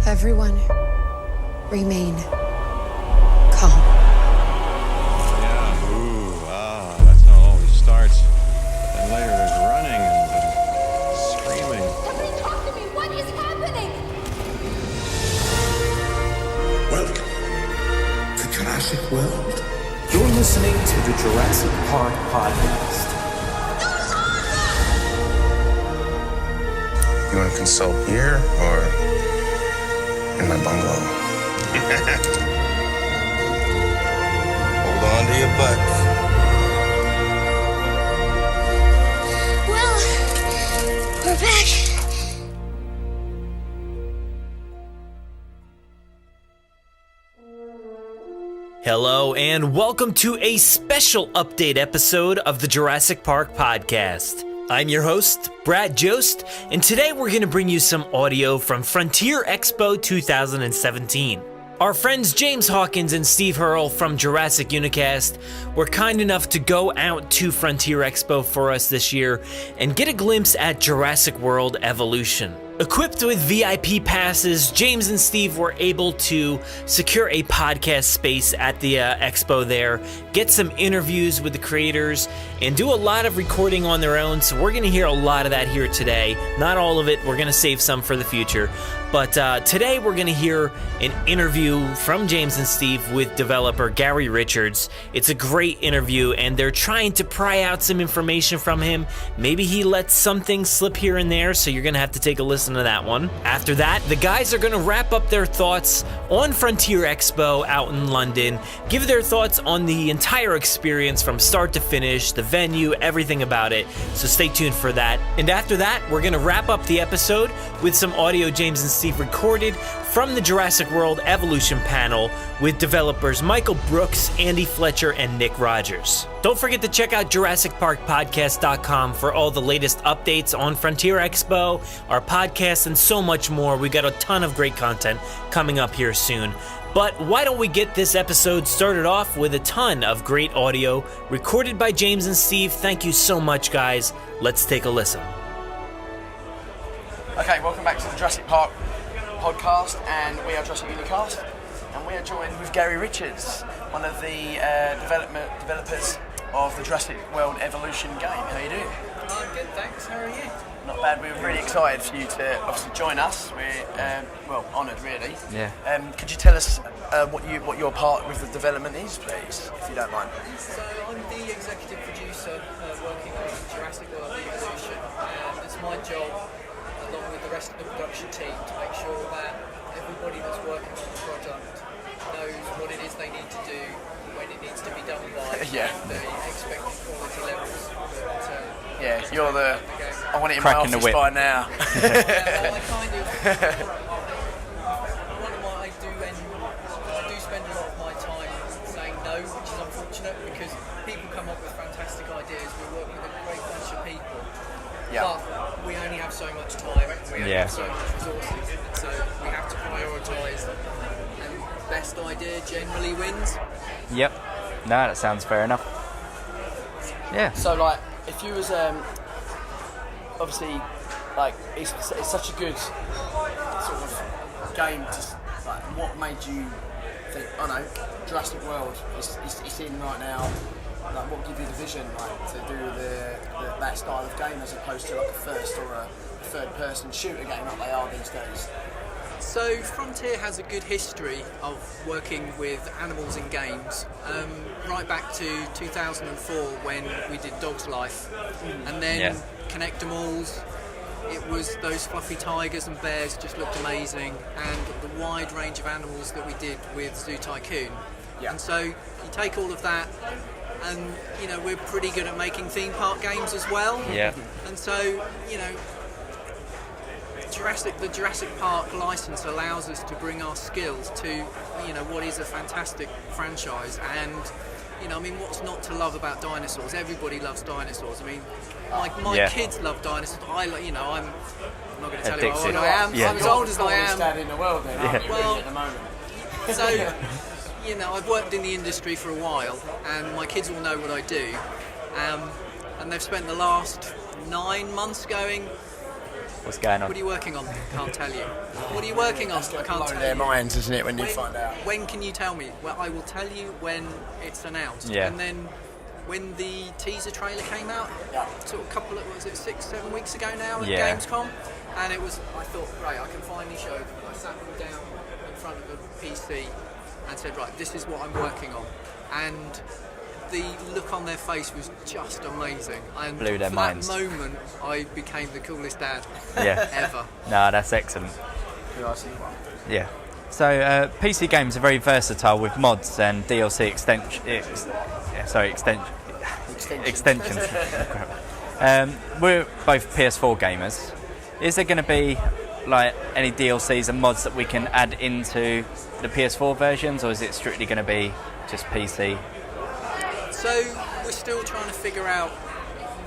Everyone, remain calm. Yeah, that's how it always starts. But then later there's running and screaming. Somebody talk to me! What is happening? Welcome to Jurassic World. You're listening to the Jurassic Park Podcast. You want to consult here or in my bungalow? Hold on to your butts. Well, we're back. Hello and welcome to a special update episode of the Jurassic Park Podcast. I'm your host, Brad Jost, and today we're going to bring you some audio from Frontier Expo 2017. Our friends James Hawkins and Steve Hurrell from Jurassic Unicast were kind enough to go out to Frontier Expo for us this year and get a glimpse at Jurassic World Evolution. Equipped with VIP passes, James and Steve were able to secure a podcast space at the expo there, get some interviews with the creators, and do a lot of recording on their own, so we're going to hear a lot of that here today. Not all of it, we're going to save some for the future. But today we're going to hear an interview from James and Steve with developer Gary Richards. It's a great interview, and they're trying to pry out some information from him. Maybe he lets something slip here and there, so you're going to have to take a listen to that one. After that, the guys are going to wrap up their thoughts on Frontier Expo out in London, give their thoughts on the entire experience from start to finish, the venue, everything about it. So stay tuned for that. And after that, we're going to wrap up the episode with some audio James and Steve recorded from the Jurassic World Evolution panel with developers Michael Brooks, Andy Fletcher, and Nick Rogers. Don't forget to check out JurassicParkPodcast.com for all the latest updates on Frontier Expo, our podcast, and so much more. We got a ton of great content coming up here soon. But why don't we get this episode started off with a ton of great audio recorded by James and Steve. Thank you so much, guys. Let's take a listen. Okay, welcome back to the Jurassic Park Podcast, and we are Jurassic Unicast, and we are joined with Gary Richards, one of the developers of the Jurassic World Evolution game. How are you doing? I'm good, thanks. How are you? Not bad. We're really excited for you to obviously join us. We're honoured, really. Yeah. Could you tell us what your part with the development is, please, if you don't mind? So I'm the executive producer working on Jurassic World Evolution, and it's my job, along with the rest of the production team, to make sure that everybody that's working on the project knows what it is they need to do, when it needs to be done by, Yeah. and the expected quality levels. You're the. I want it in Cracking my the office whip. by now. I kind of. One of my I do spend a lot of my time saying no, which is unfortunate because people come up with fantastic ideas. We work with a great bunch of people. Yeah. But we only have so much time, we only have so much resources, and so we have to prioritise them. And best idea generally wins. Yep. No, that sounds fair enough. Yeah. So, like, if you was obviously, like, it's such a good sort of game to, like, what made you think, oh no, Jurassic World is in right now? Like, what gave you the vision, like, to do that style of game as opposed to like a first or a third-person shooter game like they are these days? So Frontier has a good history of working with animals in games, right back to 2004 when we did Dog's Life, and then Connect-em-alls. It was those fluffy tigers and bears just looked amazing, and the wide range of animals that we did with Zoo Tycoon. Yeah. And so you take all of that, and you know we're pretty good at making theme park games as well. Yeah. And so you know. The Jurassic Park license allows us to bring our skills to, you know, what is a fantastic franchise, and you know, I mean, what's not to love about dinosaurs? Everybody loves dinosaurs. I mean, my kids love dinosaurs. I'm not going to tell you how old I am. Yeah. I'm as old as I am. Dad in the world, then, aren't you, really, at the moment? So, you know, I've worked in the industry for a while, and my kids all know what I do, and they've spent the last 9 months going, What's going on? What are you working on? Can't tell you. What are you working on? I can't Blow tell their you. minds, isn't it, when you find out? When can you tell me? Well, I will tell you when it's announced. Yeah. And then when the teaser trailer came out, sort of a couple of, 6-7 weeks ago now at Yeah. Gamescom, and it was, I thought, right, I can finally show them. I sat them down in front of a PC and said, right, this is what I'm working on. And the look on their face was just amazing. And Blew their for minds. that moment, I became the coolest dad Yeah. ever. No, that's excellent. Can I see one? Yeah. So PC games are very versatile with mods and DLC extensions. We're both PS4 gamers. Is there going to be like any DLCs and mods that we can add into the PS4 versions, or is it strictly going to be just PC? So we're still trying to figure out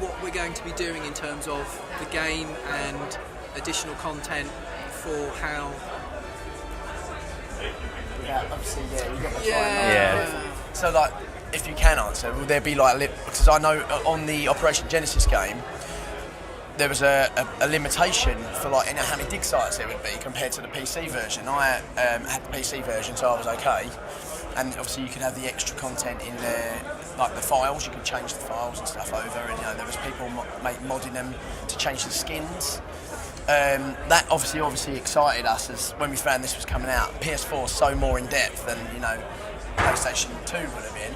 what we're going to be doing in terms of the game and additional content for how. Yeah, obviously, yeah, you've got to try Yeah. So, like, if you can answer, will there be like, because I know on the Operation Genesis game, there was a limitation for like, you know, how many dig sites there would be compared to the PC version. I had the PC version, so I was okay. And obviously, you could have the extra content in there, like the files. You could change the files and stuff over, and you know, there was people modding them to change the skins. That obviously excited us as when we found this was coming out. PS4 is so more in depth than, you know, PlayStation 2 would have been.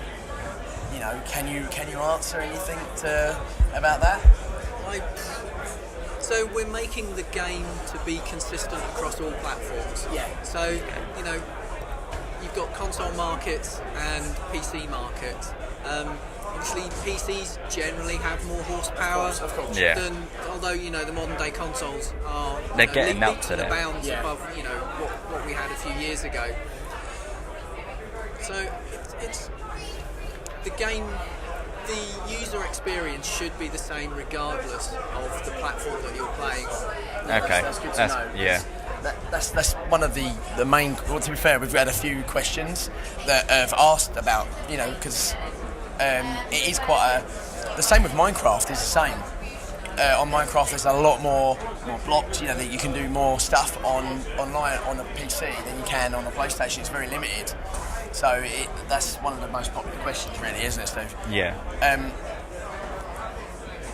You know, can you answer anything about that? So we're making the game to be consistent across all platforms. Yeah. So, you know, you've got console markets and PC markets. Obviously, PCs generally have more horsepower Of course. Yeah. than, although, you know, the modern day consoles are They're getting up to the that. bounds Yeah. above, you know, what we had a few years ago. So it's the game. The user experience should be the same regardless of the platform that you're playing on. Okay. That's good to know. Yeah. That's one of the main. Well, to be fair, we've had a few questions that have asked about, you know, because it is quite the same with Minecraft. Is the same. On Minecraft, there's a lot more blocks. You know, that you can do more stuff online on a PC than you can on a PlayStation. It's very limited. So that's one of the most popular questions, really, isn't it, Steve? Yeah.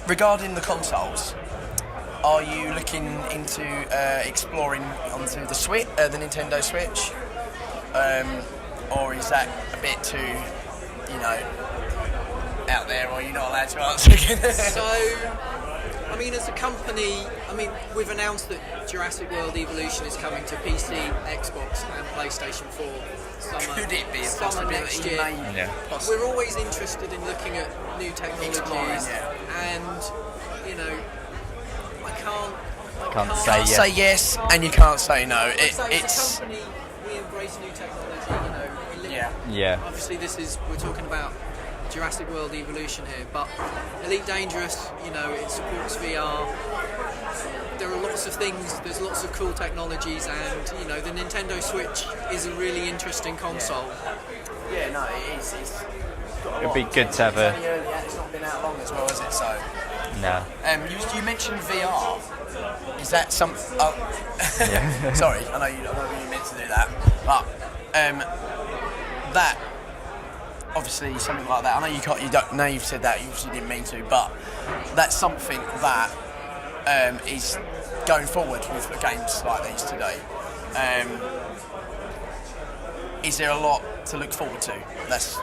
Regarding the consoles, are you looking into exploring onto the Switch, the Nintendo Switch, or is that a bit too, you know, out there, or you're not allowed to answer again? So, I mean, as a company, we've announced that Jurassic World Evolution is coming to PC, Xbox, and PlayStation 4 summer. Could it be a summer possibility? next year? Yeah. We're always interested in looking at new technologies, Exploring, yeah. and you know, I Can't say Can't yes. say yes, and you can't say no. So as It's a company, we embrace new technology. You know, we live, Yeah. Obviously, we're talking about Jurassic World Evolution here, but Elite Dangerous, you know, it supports VR. There are lots of things, there's lots of cool technologies, and you know, the Nintendo Switch is a really interesting console. yeah, no, it is. It's got a It'd lot be of good to have a- potential. It's only early, and it's not been out long as well, is it? So, No. you mentioned VR. Is that some? Yeah. Sorry, I know you meant to do that, but that obviously something like that. I know you can't. You don't. Now you've said that. You obviously didn't mean to, but that's something that is going forward with games like these today. Is there a lot to look forward to?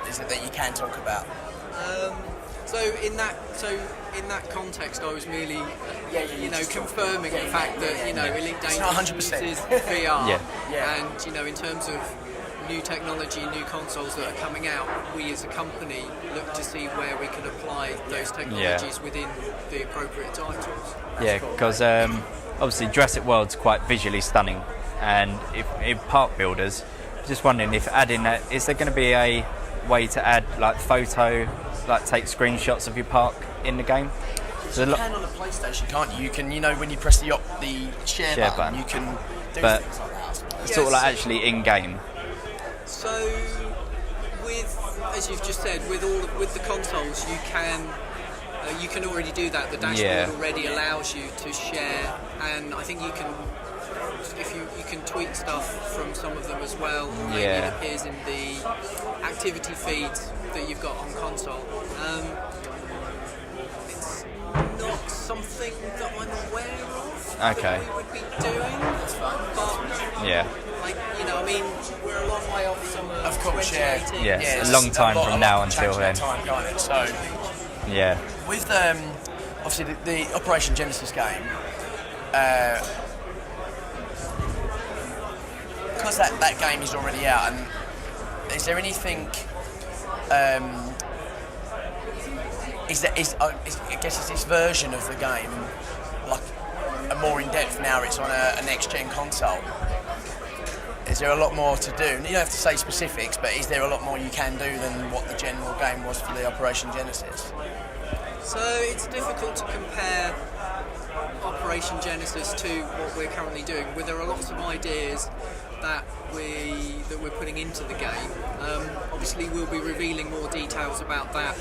Is it that you can talk about? So in that context, I was merely, you know, confirming the fact that, you know, Elite It's not Dangerous 100%. uses VR, Yeah. and you know, in terms of new technology, new consoles that are coming out, we as a company look to see where we can apply those technologies within the appropriate titles. Yeah, because obviously Jurassic World's quite visually stunning, and if park builders, just wondering if adding that, is there going to be a way to add like take screenshots of your park in the game? You can on a PlayStation, can't you? You can, you know, when you press the share button, you can do but things like that. it's sort of like actually in game. So, as you've just said, with the consoles, you can you can already do that. The dashboard already allows you to share, and I think you can, if you can tweet stuff from some of them as well, or maybe it appears in the activity feeds that you've got on console. It's not something that I'm aware of that we would be doing. That's fine. But like, you know, I mean, we're a long way off from of course, 2018. Yeah, a long time from now until then. Time, can't it? So, with obviously the Operation Genesis game, because that game is already out, and is there anything? I guess is this version of the game like a more in depth now? It's on a next gen console. Is there a lot more to do? You don't have to say specifics, but is there a lot more you can do than what the general game was for the Operation Genesis? So it's difficult to compare Operation Genesis to what we're currently doing. Where there are lots of ideas that we're putting into the game. Obviously, we'll be revealing more details about that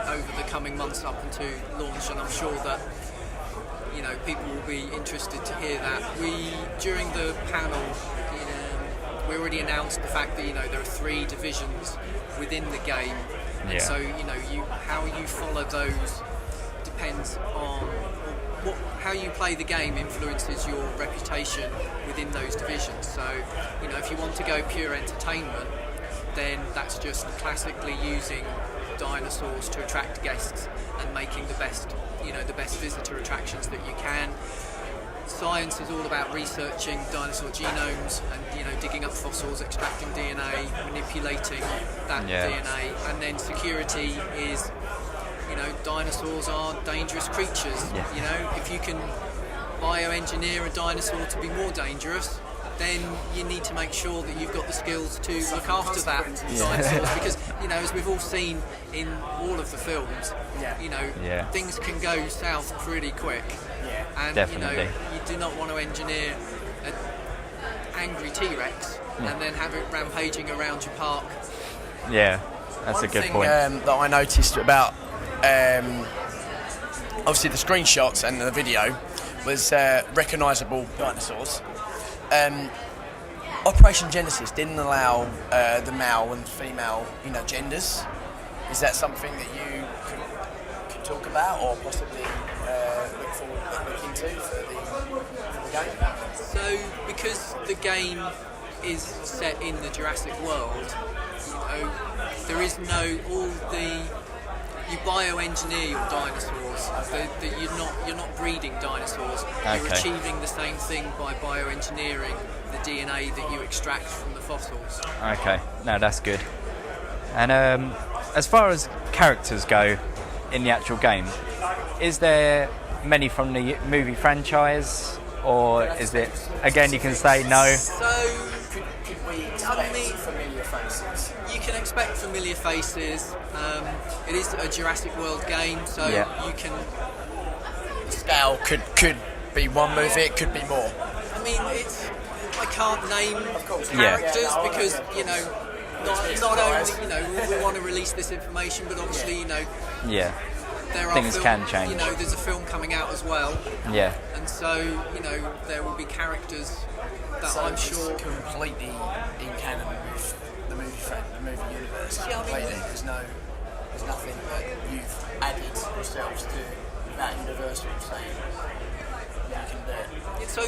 over the coming months up until launch, and I'm sure that people will be interested to hear that. During the panel, we already announced the fact that there are 3 divisions within the game, and so how you follow those depends on how you play the game influences your reputation within those divisions. So if you want to go pure entertainment, then that's just classically using dinosaurs to attract guests and making the best visitor attractions that you can. Science is all about researching dinosaur genomes and digging up fossils, extracting DNA, manipulating that DNA, and then security is dinosaurs are dangerous creatures. If you can bioengineer a dinosaur to be more dangerous, then you need to make sure that you've got the skills to look after that dinosaurs, because as we've all seen in all of the films, things can go south pretty quick, and definitely. You do not want to engineer an angry T-Rex and then have it rampaging around your park. That's a good point. One thing that I noticed about obviously the screenshots and the video was recognisable dinosaurs. Operation Genesis didn't allow the male and female genders. Is that something that you could talk about or possibly look into for the game? So because the game is set in the Jurassic World, there is you bioengineer your dinosaurs. You're not breeding dinosaurs. You're achieving the same thing by bioengineering the DNA that you extract from the fossils. Okay, no, that's good. And as far as characters go in the actual game, is there many from the movie franchise, or is it, again, you can say no? So, could we expect familiar faces? You can expect familiar faces. It is a Jurassic World game, so you can... Scale could be one movie, it could be more. I mean, I can't name characters because, not only, we want to release this information, but obviously, there are things can change. There's a film coming out as well. Yeah. And so, there will be characters that I'm sure... completely in canon with the movie universe. There's nothing that you've added yourselves to that universal saying you can do. So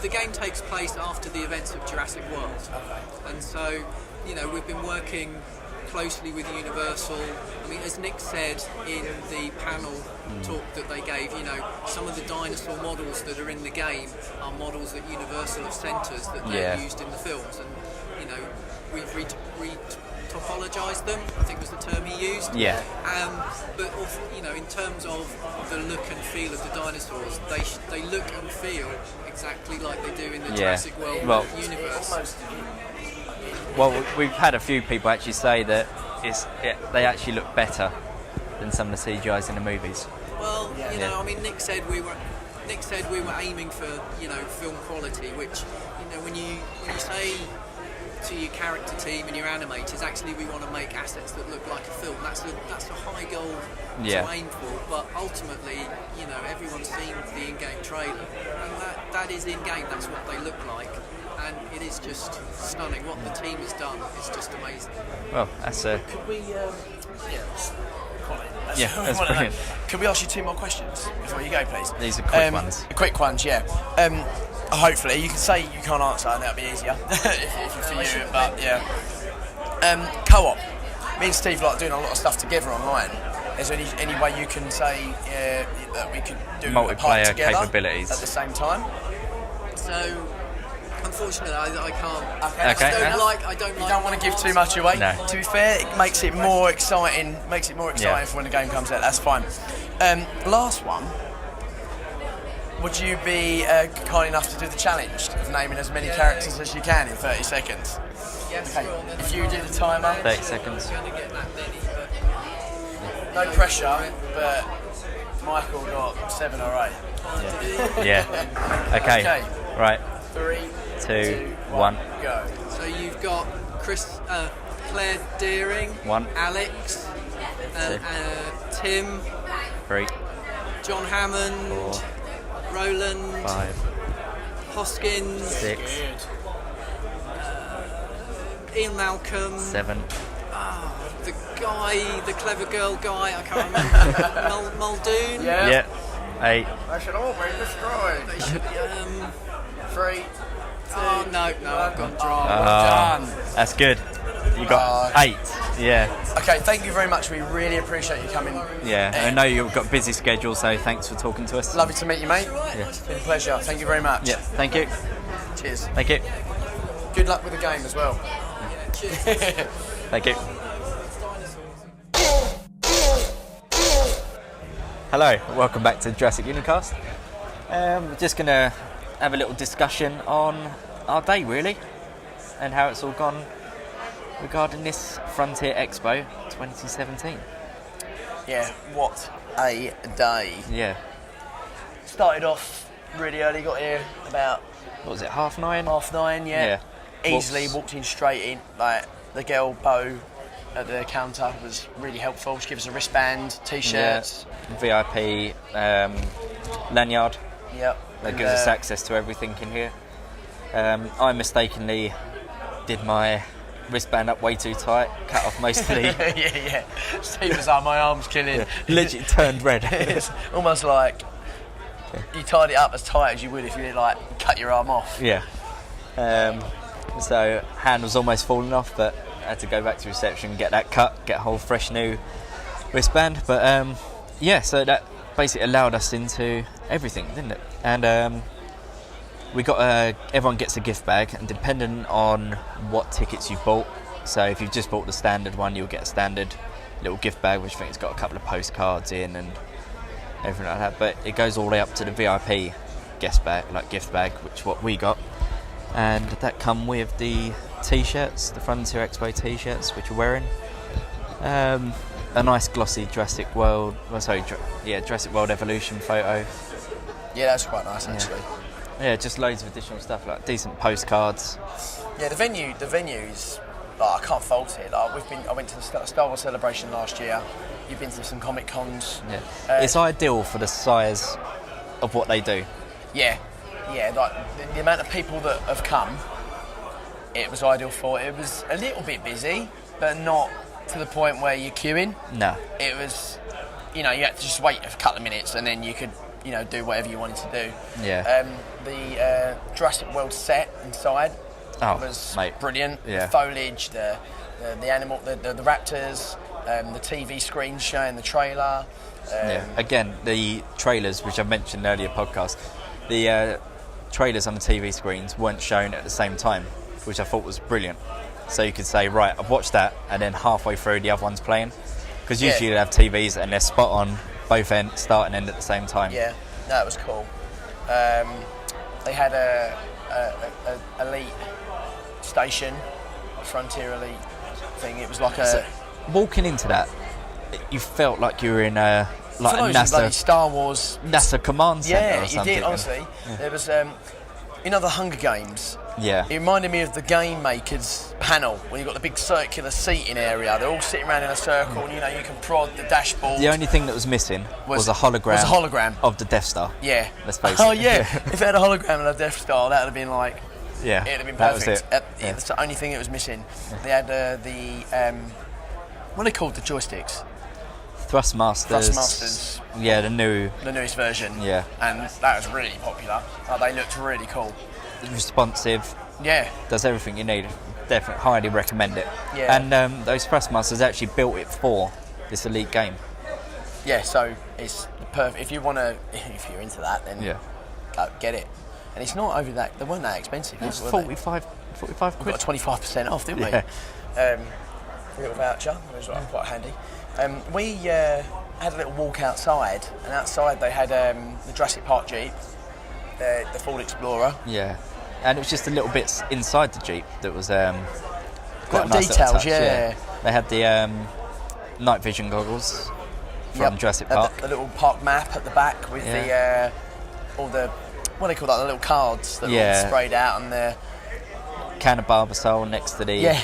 the game takes place after the events of Jurassic World. And so, we've been working closely with Universal. I mean, as Nick said in the panel talk that they gave, some of the dinosaur models that are in the game are models that Universal have sent us that they used in the films, and we've retopologized them, I think was the term he used. But in terms of the look and feel of the dinosaurs, they look and feel exactly like they do in the Jurassic World universe. Well, we've had a few people actually say that they actually look better than some of the CGIs in the movies. Well, I mean, Nick said we were aiming for film quality, which when you say to your character team and your animators, actually we want to make assets that look like a film. That's a high goal to aim for, but ultimately, you know, everyone's seen the in-game trailer, and that is in-game, that's what they look like, and it is just stunning. What the team has done is just amazing. Well, that's a... Could we, that's brilliant. Could we ask you 2 more questions before you go, please? These are quick ones. Quick ones, yeah. Hopefully, you can say you can't answer, and that'll be easier if for you. But yeah, co-op. Me and Steve like doing a lot of stuff together online. Is there any way you can say that we could do multiplayer together capabilities at the same time? So, unfortunately, I can't. Okay. I don't You like. don't want to give too much away. No. To be fair, it makes it more exciting. For when the game comes out. That's fine. Last one. Would you be kind enough to do the challenge of naming as many characters as you can in 30 seconds? Yes, Okay. If you do the timer. 30 seconds. I'm going to get that many, but No pressure, but Michael got 7 or 8. Yeah. Okay. Right. 3, 2, 1. go. So you've got Claire Deering, 1, Alex, Tim, 3, John Hammond, 4, Roland, 5, Hoskins, 6, Ian Malcolm, 7, the clever girl guy, I can't remember, Muldoon. yeah, 8. I should all be destroyed. They should, 3. oh no, I've gone dry. Done. That's good. You got 8. Yeah. Okay, thank you very much. We really appreciate you coming. Yeah. I know you've got a busy schedule, so thanks for talking to us. Lovely to meet you, mate. Yeah. It's been a pleasure. Thank you very much. Yeah. Thank you. Cheers. Thank you. Good luck with the game as well. Thank you. Hello, welcome back to Jurassic Unicast. We're just going to have a little discussion on our day, really, and how it's all gone regarding this Frontier Expo 2017. Yeah, what a day. Yeah. Started off really early, got here about What was it, 9:30? 9:30, yeah. Easily walked in straight in. Like the girl Bo at the counter was really helpful. She gave us a wristband, t-shirts. Yeah. VIP lanyard. Yep. That gives us access to everything in here. I mistakenly did my wristband up way too tight, cut off most of the... yeah. Steve was like, my arm's killing. Yeah, literally turned red. It's almost like you tied it up as tight as you would if you like cut your arm off. Yeah. So hand was almost falling off, but I had to go back to reception, get that cut, get a whole fresh new wristband. But yeah, so that basically allowed us into everything, didn't it? And we got everyone gets a gift bag, and depending on what tickets you've bought, so if you've just bought the standard one, you'll get a standard little gift bag, which I think has got a couple of postcards in and everything like that. But it goes all the way up to the VIP gift bag, which what we got, and that come with the t-shirts, the Frontier Expo t-shirts, which we're wearing. A nice glossy Jurassic World Evolution photo. Yeah, that's quite nice actually. Yeah, just loads of additional stuff, like decent postcards. Yeah, the venue's like, I can't fault it. Like I went to the Star Wars Celebration last year. You've been to some Comic Cons. Yeah, it's ideal for the size of what they do. Yeah, like the amount of people that have come, it was ideal for. It was a little bit busy, but not to the point where you're queuing. No. It was, you had to just wait a couple of minutes and then you could, do whatever you wanted to do. Yeah. The Jurassic World set inside was brilliant. Yeah. The foliage, the animal, the raptors, the TV screen showing the trailer. Yeah. Again, the trailers, which I mentioned earlier podcast, the trailers on the TV screens weren't shown at the same time, which I thought was brilliant. So you could say, right, I've watched that, and then halfway through the other one's playing. Because usually they have TVs and they're spot on both end, start and end at the same time. Yeah, that was cool. They had a elite station, a Frontier Elite thing. It was like so, walking into that, you felt like you were in a NASA Star Wars NASA command center or something. Yeah, you did, honestly. Yeah. There was, the Hunger Games. Yeah. It reminded me of the game makers panel where you've got the big circular seating area. They're all sitting around in a circle, and you can prod the dashboard. The only thing that was missing was a hologram. Of the Death Star. Yeah. Let's face it. Oh yeah. If it had a hologram of the Death Star, that would have been like. Yeah. It'd have been That perfect. was it. That's the only thing that was missing. They had what are they called? The joysticks. Thrustmasters. Yeah, the newest version. Yeah. And that was really popular. They looked really cool. Responsive. Yeah. Does everything you need. Definitely highly recommend it. Yeah. And those Thrustmasters actually built it for this Elite game. Yeah, so it's perfect. If you're into that, then go get it. And it's not over that. They weren't that expensive. It was 45 We quid. got 25% off, didn't we? Yeah. We got a voucher. It was quite handy. We had a little walk outside, and outside they had the Jurassic Park Jeep, the Ford Explorer. Yeah. And it was just the little bits inside the Jeep that was quite little a nice details, little touch. yeah. They had the night vision goggles from Jurassic Park. The little park map at the back with the all the what do they call that? The little cards that are all sprayed out, and the can of Barbasol next to the yeah.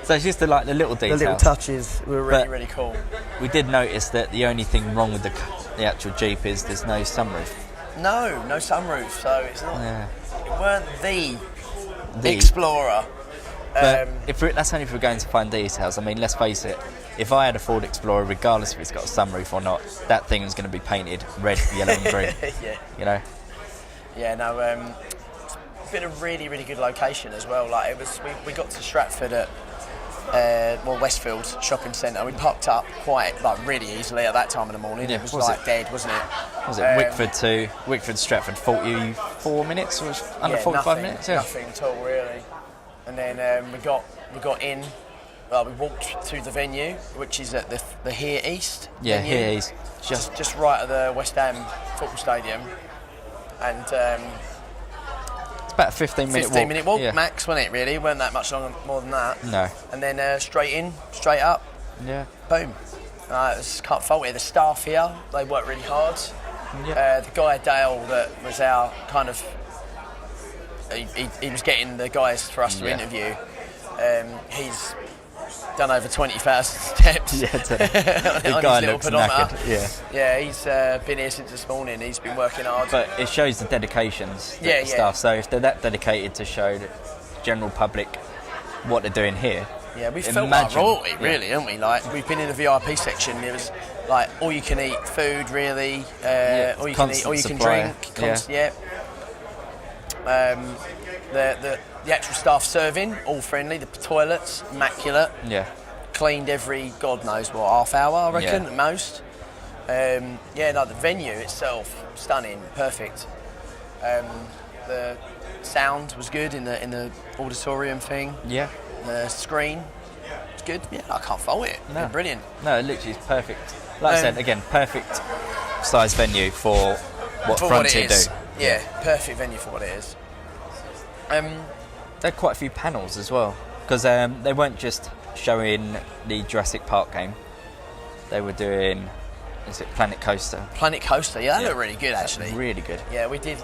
So it's just the little details. The little touches were really cool. We did notice that the only thing wrong with the actual Jeep is there's no sunroof. No sunroof, so it's not. Yeah. It weren't the Explorer. But that's only if we're going to find details. I mean, let's face it. If I had a Ford Explorer, regardless if it's got a sunroof or not, that thing is going to be painted red, yellow, and green. Yeah. You know. Yeah. No. It's been a really, really good location as well. Like it was, we got to Stratford at Westfield Shopping Centre. We parked up quite really easily at that time of the morning. Yeah, it was dead, wasn't it? Was it Wickford, Stratford, 44 minutes or under 45 minutes? Yeah, nothing at all really. And then we got in. We walked to the venue, which is at the Here East. Yeah, venue, Here East, just right at the West Ham football stadium, and it's about a 15-minute walk, yeah. max, wasn't it? Really, weren't that much more than that. No. And then straight up. Yeah. Boom. Can't fault it. The staff here, they work really hard. Yeah. The guy Dale that was our kind of, he was getting the guys for us to interview. He's done over 20,000 steps. Yeah, the guy looks knackered. Yeah, he's been here since this morning. He's been working hard. But it shows the dedications, the staff. So if they're that dedicated to show the general public what they're doing here. Yeah, we felt like royalty, really, haven't we? Like, we've been in the VIP section. It was like all you can eat food, really. All you can eat, all you can drink. The actual staff serving, all friendly. The toilets, immaculate. Yeah. Cleaned every, God knows what, half hour, I reckon, at most. The venue itself, stunning, perfect. The sound was good in the auditorium thing. Yeah. The screen was good. Yeah, I can't fault it. No. Brilliant. No, it literally is perfect. Like I said, again, perfect size venue for what Frontier do. Yeah, perfect venue for what it is. They had quite a few panels as well, because they weren't just showing the Jurassic Park game. They were doing, is it Planet Coaster? Planet Coaster, yeah, that looked really good actually. Really good. Yeah, we did.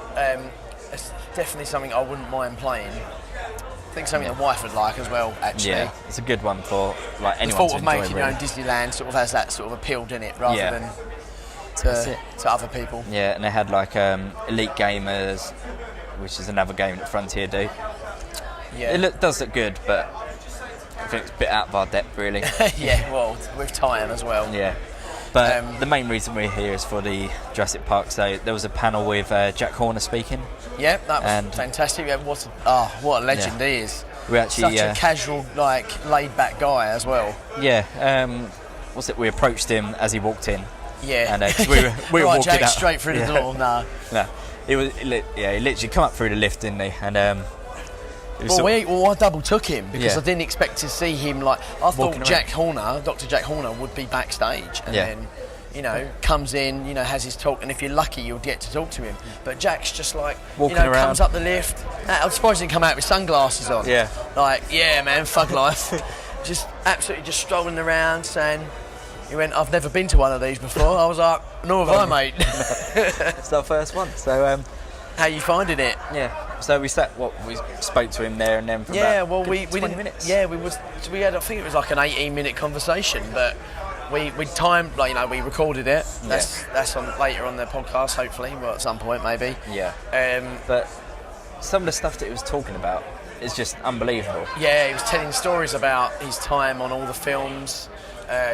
It's definitely something I wouldn't mind playing. I think something the wife would like as well, actually. Yeah, it's a good one for anyone to enjoy. The thought of making your own Disneyland sort of has that sort of appeal, doesn't it, rather than to other people. Yeah, and they had Elite Gamers, which is another game that Frontier do. Yeah. It does look good, but I think it's a bit out of our depth, really. Yeah, well, with time as well. Yeah. But the main reason we're here is for the Jurassic Park. So there was a panel with Jack Horner speaking. Yeah, that was fantastic. Yeah, what a legend he is. We actually such a casual, laid-back guy as well. Yeah. We approached him as he walked in. Yeah. And we were walking Jack, out straight through the door. No. He literally come up through the lift, didn't he? And I double took him because I didn't expect to see him I thought Dr. Jack Horner would be backstage and then, comes in, has his talk, and if you're lucky you'll get to talk to him. But Jack's just walking around. Comes up the lift. I'm surprised he didn't come out with sunglasses on. Yeah. Yeah man, thug life. Just absolutely just strolling around saying, he went, I've never been to one of these before. I was like, nor have I, mate. It's our first one. So, how you finding it? Yeah. So we spoke to him there and then for about we 20 minutes. Yeah, we had, I think it was like an 18-minute conversation, but we timed, like, you know, we recorded it. That's on later on the podcast, hopefully, well, at some point maybe. Yeah. But some of the stuff that he was talking about is just unbelievable. Yeah, he was telling stories about his time on all the films,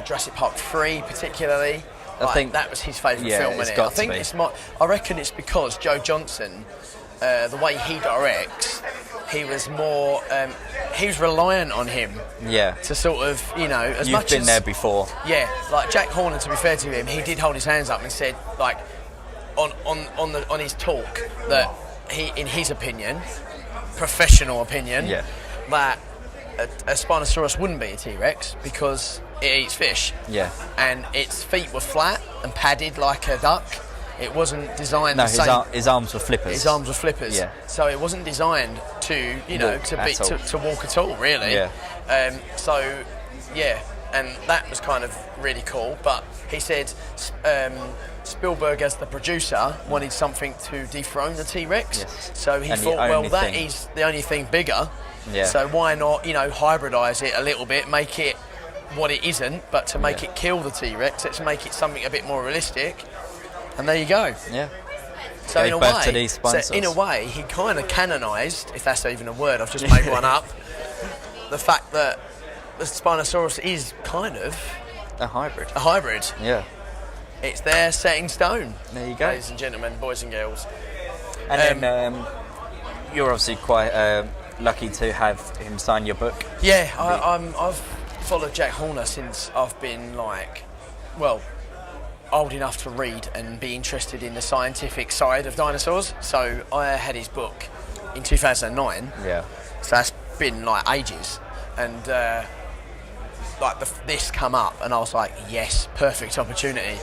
Jurassic Park 3 particularly. I think that was his favourite film, isn't it? I reckon it's because Joe Johnston, the way he directs, he was more, he was reliant on him. Yeah. To sort of, you know, as You've much been as, there before. Yeah, like Jack Horner, to be fair to him, he did hold his hands up and said, like, on his talk, that he, in his opinion, professional opinion, that a Spinosaurus wouldn't be a T-Rex because it eats fish. Yeah. And its feet were flat and padded like a duck. It wasn't designed the same. His arms were flippers. His arms were flippers. Yeah. So it wasn't designed to, you know, to walk at all, really. Yeah. So, yeah, and that was kind of really cool. But he said Spielberg, as the producer, wanted something to dethrone the T-Rex. Yes. So he thought, well, that is the only thing bigger. Yeah. So why not, you know, hybridise it a little bit, make it what it isn't, but to make it kill the T-Rex, let's make it something a bit more realistic. And there you go. Yeah. So in a way, he kind of canonised, if that's even a word, I've just made one up, the fact that the Spinosaurus is kind of a hybrid. A hybrid. Yeah. It's there, set in stone. There you go. Ladies and gentlemen, boys and girls. And then you're obviously quite lucky to have him sign your book. Yeah, I've followed Jack Horner since I've been, like, well, old enough to read and be interested in the scientific side of dinosaurs. So I had his book in 2009. Yeah. So that's been like ages, and this come up, and I was like, yes, perfect opportunity.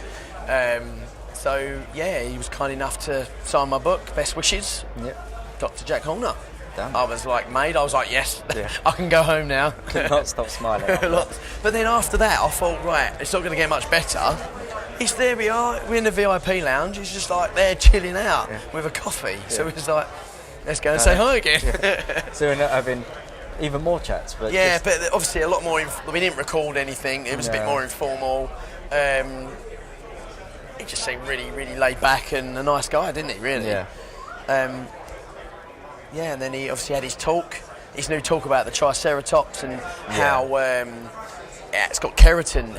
So yeah, he was kind enough to sign my book. Best wishes, Dr. Jack Horner. Damn. I was like, made. I was like, yes, I can go home now. Could not stop smiling. But then after that, I thought, right, it's not going to get much better. There we are, we're in the VIP lounge, he's just like there chilling out with a coffee. So it's like, let's go and say hi again. So we're not having even more chats. But but obviously a lot more, we didn't record anything, it was a bit more informal. He just seemed really, really laid back and a nice guy, didn't he, really? Yeah. And then he obviously had his new talk about the Triceratops and how... it's got keratin.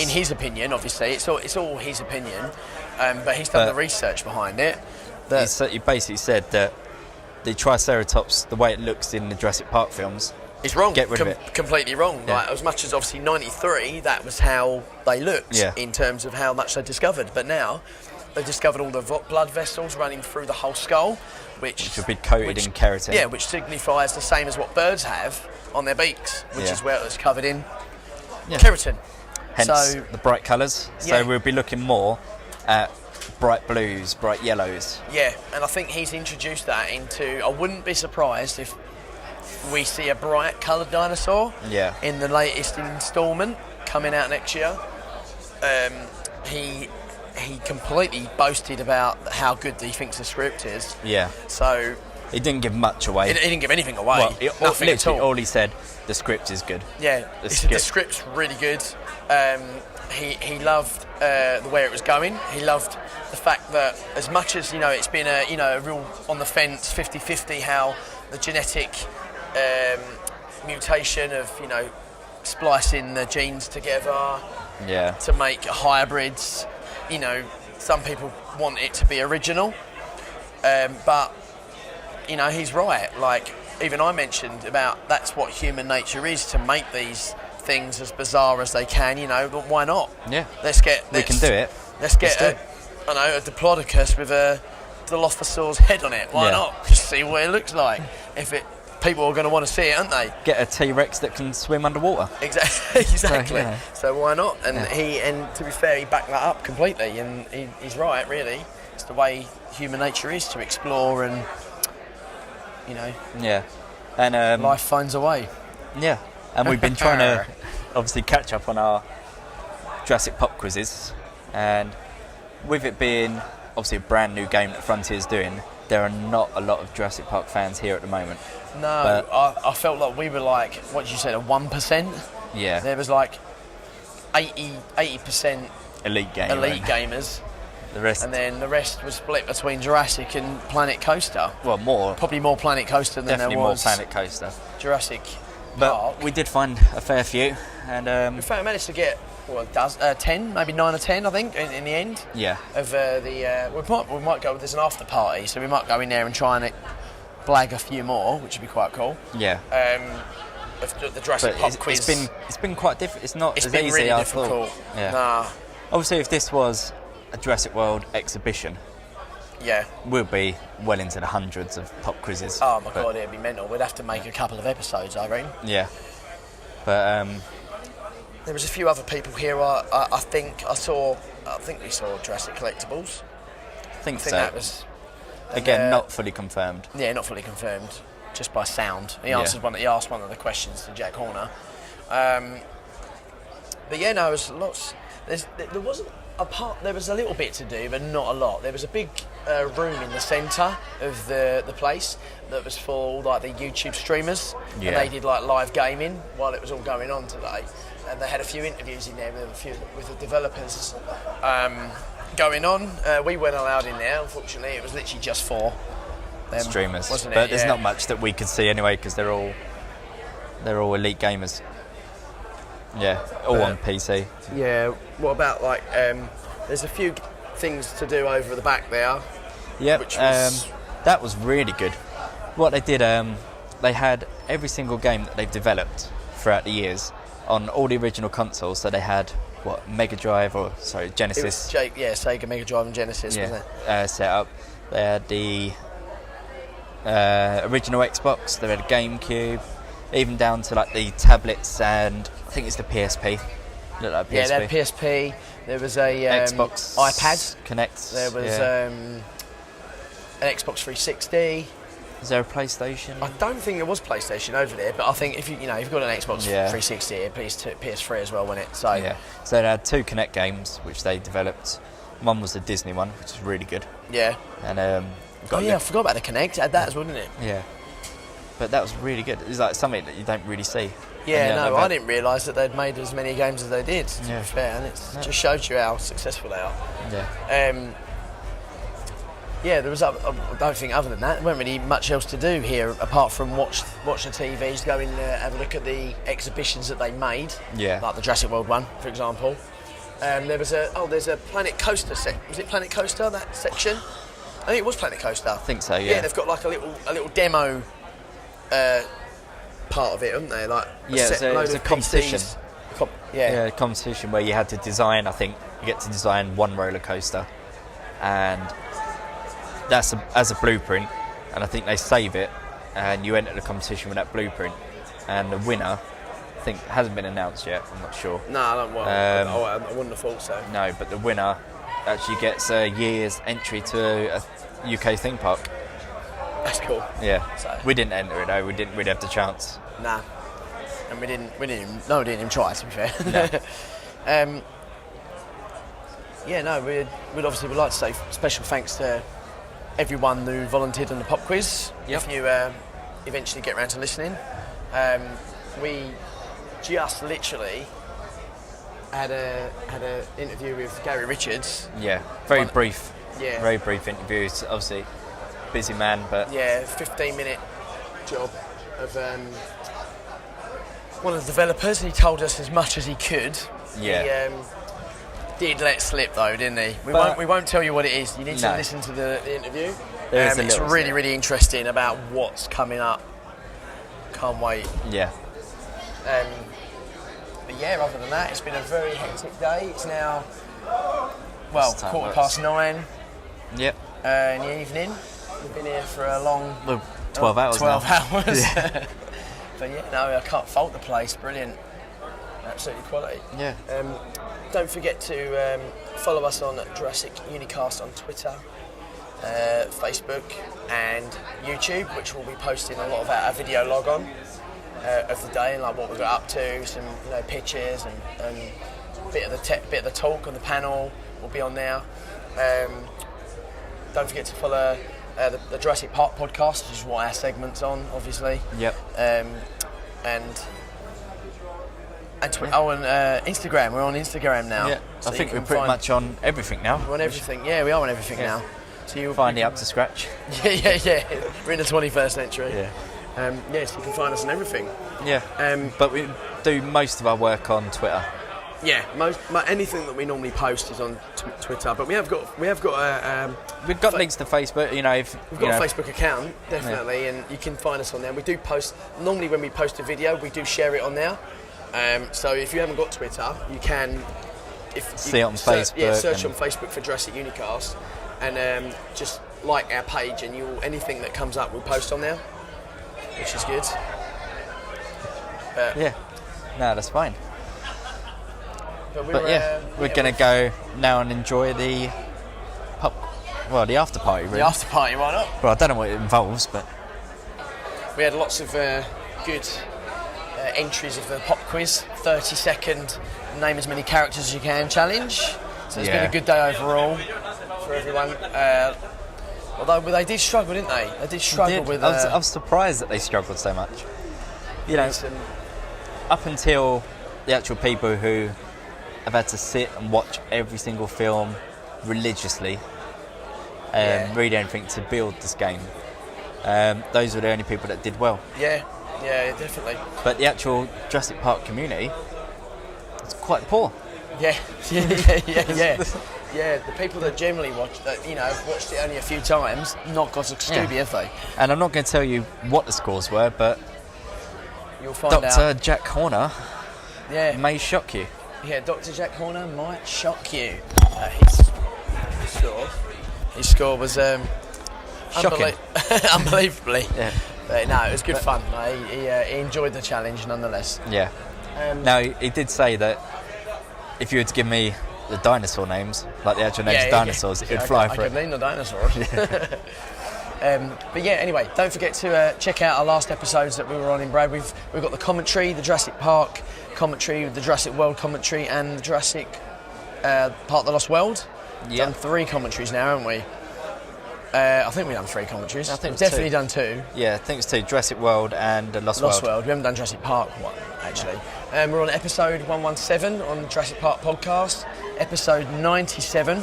In his opinion, obviously, it's all his opinion, but he's done the research behind it. He basically said that the Triceratops, the way it looks in the Jurassic Park films, is wrong. Get rid of it. Completely wrong. Yeah. Like, as much as obviously '93, that was how they looked in terms of how much they discovered. But now they've discovered all the blood vessels running through the whole skull, which would be coated in keratin. Yeah, which signifies the same as what birds have on their beaks, which is where it's covered in keratin. Hence the bright colours. So we'll be looking more at bright blues, bright yellows. Yeah, and I think he's introduced that into... I wouldn't be surprised if we see a bright coloured dinosaur in the latest instalment coming out next year. He completely boasted about how good he thinks the script is. Yeah. So... He didn't give much away. He didn't give anything away. Well, nothing at all. All he said, the script is good. Yeah, he said the script's really good. He loved the way it was going. He loved the fact that as much as, you know, it's been a real on the fence 50-50 how the genetic mutation of, you know, splicing the genes together to make hybrids. You know, some people want it to be original, but you know, he's right. Like, even I mentioned about that's what human nature is, to make these things as bizarre as they can, you know, but why not? Yeah. We can do it. Let's get a Diplodocus with a Dilophosaur's head on it. Why not? Just see what it looks like. People are going to want to see it, aren't they? Get a T-Rex that can swim underwater. Exactly. So why not? And to be fair, he backed that up completely, and he's right, really. It's the way human nature is, to explore and... You know, and life finds a way. Yeah, and we've been trying to obviously catch up on our Jurassic Pop quizzes, and with it being obviously a brand new game that Frontier's doing, there are not a lot of Jurassic Park fans here at the moment. No, I felt like we were like, what did you say, a 1%? Yeah. There was like 80% elite gamers. The rest, and then the rest was split between Jurassic and Planet Coaster. Well, probably more Planet Coaster than definitely there was more Planet Coaster. Jurassic But Park. we did find a fair few, and we managed to get 10, maybe 9 or 10, I think, in the end. Yeah. Of we might go. There's an after party, so we might go in there and try and blag a few more, which would be quite cool. Yeah. Of the Jurassic Park quiz. It's been quite difficult. It's not It's as been easy really as I difficult. thought. Yeah. Nah. Obviously, if this was a Jurassic World exhibition, yeah, we'll be well into the hundreds of pop quizzes. Oh my god, it'd be mental. We'd have to make a couple of episodes, I reckon. Yeah. But there was a few other people here. I think we saw Jurassic Collectibles. I think so. That was again not fully confirmed. Yeah, not fully confirmed, just by sound. He asked one of the questions to Jack Horner. But yeah, no, it was lots. There wasn't a part. There was a little bit to do, but not a lot. There was a big room in the centre of the place that was for all like the YouTube streamers, and they did like live gaming while it was all going on today. And they had a few interviews in there with the developers going on. We weren't allowed in there, unfortunately. It was literally just for them, streamers, wasn't it? But there's not much that we could see anyway because they're all elite gamers. Yeah, all on PC. Yeah. What about like? There's a few things to do over the back there. Yeah. Was... that was really good. What they did, they had every single game that they've developed throughout the years on all the original consoles. So they had Mega Drive Genesis. It was Sega Mega Drive and Genesis. Wasn't it? Set up. They had the original Xbox. They had a GameCube, even down to like the tablets and I think it's the PSP. Looked like PSP. Yeah, they had PSP. There was a Xbox iPad. Connect. There was an Xbox 360. Is there a PlayStation? I don't think there was PlayStation over there, but I think if you've got an Xbox 360, PS3 as well, wasn't it? So so they had 2 Connect games which they developed. One was the Disney one, which is really good. Yeah. And I forgot about the Connect. Had that as well, didn't it? Yeah. But that was really good. It's like something that you don't really see. Yeah, no, I didn't realise that they'd made as many games as they did, to be fair, and it just shows you how successful they are. Yeah. There was, I don't think other than that, there weren't really much else to do here apart from watch the TVs, go in have a look at the exhibitions that they made, like the Jurassic World one, for example. There's a Planet Coaster was it Planet Coaster, that section? I think it was Planet Coaster. I think so, yeah. Yeah, they've got like a little demo part of it, haven't they? Like it was a competition. A competition where you had to design. I think you get to design one roller coaster, and that's as a blueprint. And I think they save it, and you enter the competition with that blueprint. And the winner, I think, hasn't been announced yet. I'm not sure. No, I don't. I wouldn't have thought so. No, but the winner actually gets a year's entry to a UK theme park. That's cool. Yeah. So. We didn't enter it though. We didn't really have the chance. Nah. And we didn't even try, to be fair. No. We'd obviously like to say special thanks to everyone who volunteered on the pop quiz. Yep. If you eventually get around to listening. We just literally had a interview with Gary Richards. Yeah. Very brief interview. It's obviously busy man, but 15-minute job of one of the developers, and he told us as much as he could. Yeah. He did let slip though, didn't he? We won't tell you what it is. You need to listen to the interview. It's really interesting about what's coming up. Can't wait. Yeah. But other than that, it's been a very hectic day. It's now 9:15. Yep. In the evening. We've been here for a long... 12 hours 12 now. hours. Yeah. But I can't fault the place. Brilliant. Absolutely quality. Yeah. Don't forget to follow us on Jurassic Unicast on Twitter, Facebook and YouTube, which we'll be posting a lot of our video log on of the day and like what we got up to, some pictures and bit of the talk on the panel will be on there. Don't forget to follow the Jurassic Park Podcast, which is what our segment's on, obviously. Yep. And Instagram. We're on Instagram now. Yeah. So I think we're pretty much on everything now. We're on everything. Yeah, we are on everything now. So you'll finally up to scratch. Yeah. We're in the 21st century. Yeah. Yes, you can find us on everything. Yeah. But we do most of our work on Twitter. Yeah, anything that we normally post is on Twitter, but we have got we've got links to Facebook. We've got a Facebook account, definitely, and you can find us on there. We do post normally when we post a video, we do share it on there. So if you haven't got Twitter, you can see it on Facebook. Search on Facebook for Jurassic Unicast, and just like our page, and anything that comes up, we'll post on there, which is good. Yeah, no, that's fine. But we're going to go now and enjoy the after party, really. The after party, why not? Well, I don't know what it involves, but we had lots of good entries of the pop quiz, 30-second name as many characters as you can challenge. So it's been a good day overall for everyone. Although they did struggle, didn't they? They did struggle with. I was surprised that they struggled so much. Up until the actual people who have had to sit and watch every single film religiously, read everything to build this game. Those were the only people that did well. Yeah, definitely. But the actual Jurassic Park community is quite poor. Yeah. The people that generally watch have watched it only a few times, not got a Scooby, have they? And I'm not going to tell you what the scores were, but you'll find out. Dr. Jack Horner may shock you. Yeah, Dr. Jack Horner might shock you. His score was shocking. Unbelievably. Yeah. But no, it was good fun. He enjoyed the challenge nonetheless. Yeah. Now, he did say that if you were to give me the dinosaur names, like the actual names of dinosaurs, it would fly for it. I could name the dinosaurs. But yeah, anyway, don't forget to check out our last episodes that we were on in Brad. We've got the commentary, the Jurassic Park commentary, the Jurassic World commentary, and the Jurassic Park The Lost World. Yeah. Done 3 commentaries now, haven't we? I think we've done 3 commentaries. I think we've definitely done 2. Yeah, I think it's 2. Jurassic World and Lost World. We haven't done Jurassic Park 1, actually. We're on episode 117 on the Jurassic Park podcast. Episode 97.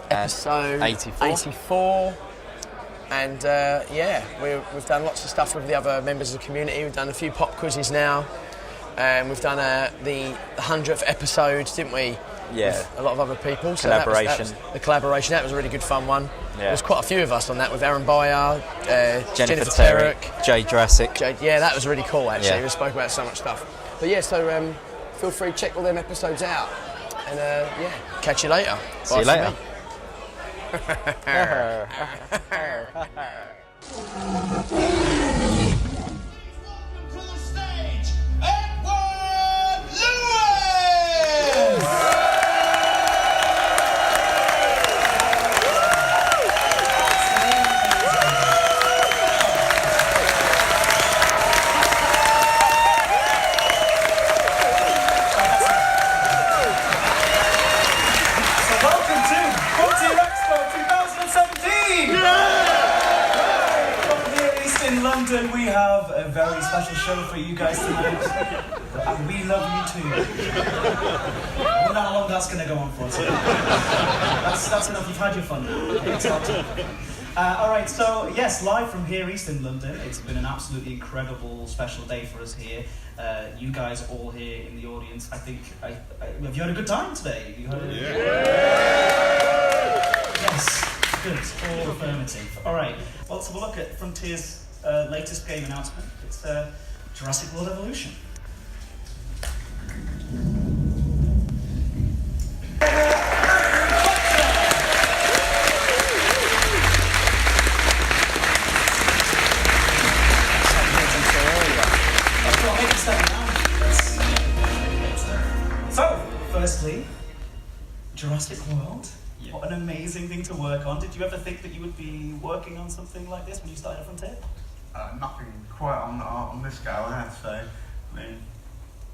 Episode 84. And we've done lots of stuff with the other members of the community. We've done a few pop quizzes now. We've done the 100th episode, didn't we? Yeah. With a lot of other people. So collaboration. The collaboration, that was a really good fun one. Yeah. There was quite a few of us on that with Aaron Bayer, Jennifer Terrick, Jay Jurassic. That was really cool, actually. Yeah. We spoke about so much stuff. But yeah, so feel free to check all them episodes out. And catch you later. See you later. Welcome to Frontier Expo 2017! From here east in London, we have a very special show for you guys tonight. And we love you too. I wonder how long that's going to go on for. So that's enough. You've had your fun now. It's Alright, so yes, live from here east in London. It's been an absolutely incredible special day for us here. You guys all here in the audience, I think, have you had a good time today? Yes, good, all affirmative. Alright, well, let's have a look at Frontier's latest game announcement. It's Jurassic World Evolution. So, firstly, Jurassic World. Yeah. What an amazing thing to work on. Did you ever think that you would be working on something like this when you started at Frontier? Nothing quite on this scale, I have to say. I mean,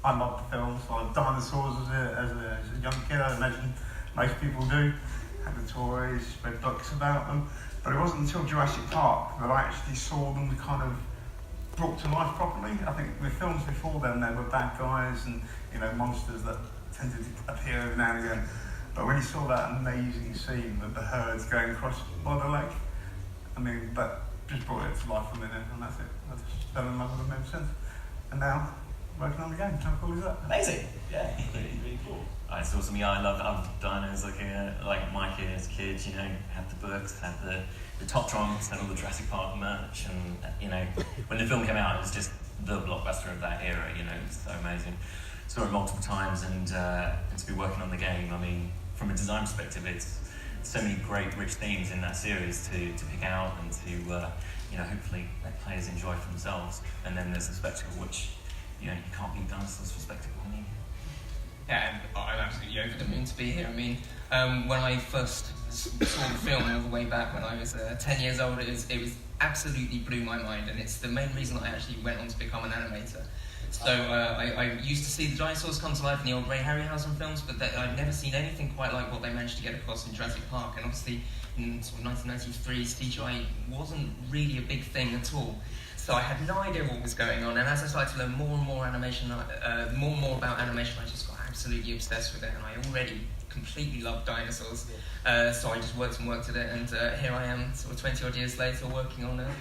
I love the films, I love dinosaurs as a young kid, I imagine most people do. had the toys, read books about them, but it wasn't until Jurassic Park that I actually saw them kind of brought to life properly. I think the films before then, they were bad guys and, you know, monsters that tended to appear every now and again. But when you saw that amazing scene of the herds going across by the lake, I mean, that just brought it to life for a minute, and that's it. I just fell in love with them ever since. And now, working on the game. How cool is that? Amazing. Yeah, really cool. It's awesome. Yeah, I love dinos. Like my kid as kids, you know, had the books, had the Top Trunks, had all the Jurassic Park merch, and you know, when the film came out, it was just the blockbuster of that era. You know, it was so amazing. Saw it multiple times, and to be working on the game. I mean, from a design perspective, it's so many great, rich themes in that series to pick out and to you know, hopefully let players enjoy for themselves. And then there's the spectacle, which you know, you can't beat dinosaurs for spectacle. Yeah, and I'm absolutely over the moon to be here. I mean, when I first saw the film all the way back when I was 10 years old, it was absolutely blew my mind, and it's the main reason I actually went on to become an animator. So I used to see the dinosaurs come to life in the old Ray Harryhausen films, but I'd never seen anything quite like what they managed to get across in Jurassic Park. And obviously, in sort of 1993, CGI wasn't really a big thing at all. So I had no idea what was going on, and as I started to learn more and more animation, more and more about animation, I just got absolutely obsessed with it, and I already completely loved dinosaurs. So I just worked at it, and here I am, sort of 20 odd years later, working on a